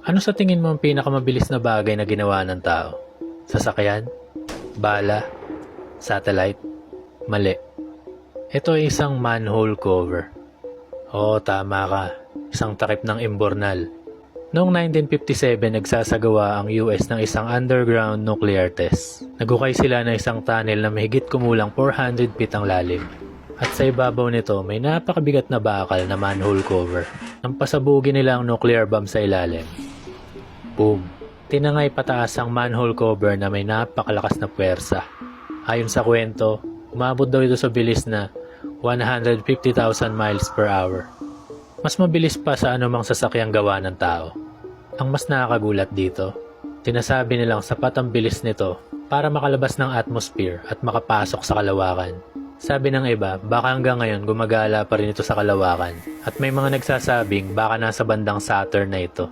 Ano sa tingin mo ang pinakamabilis na bagay na ginawa ng tao? Sasakyan? Bala? Satellite? Mali. Ito ay isang manhole cover. Oo, tama ka. Isang takip ng imbornal. Noong 1957, nagsasagawa ang US ng isang underground nuclear test. Nagukay sila ng isang tunnel na mahigit kumulang 400 feet ang lalim. At sa ibabaw nito, may napakabigat na bakal na manhole cover. Nang pasabugin nila ang nuclear bomb sa ilalim. Boom! Tinangay pataas ang manhole cover na may napakalakas na puwersa. Ayon sa kwento, umabot daw ito sa bilis na 150,000 miles per hour. Mas mabilis pa sa anumang sasakyang gawa ng tao. Ang mas nakakagulat dito, sinasabi nilang sapat ang bilis nito para makalabas ng atmosphere at makapasok sa kalawakan. Sabi ng iba, baka hanggang ngayon gumagala pa rin ito sa kalawakan at may mga nagsasabing baka nasa bandang Saturn na ito.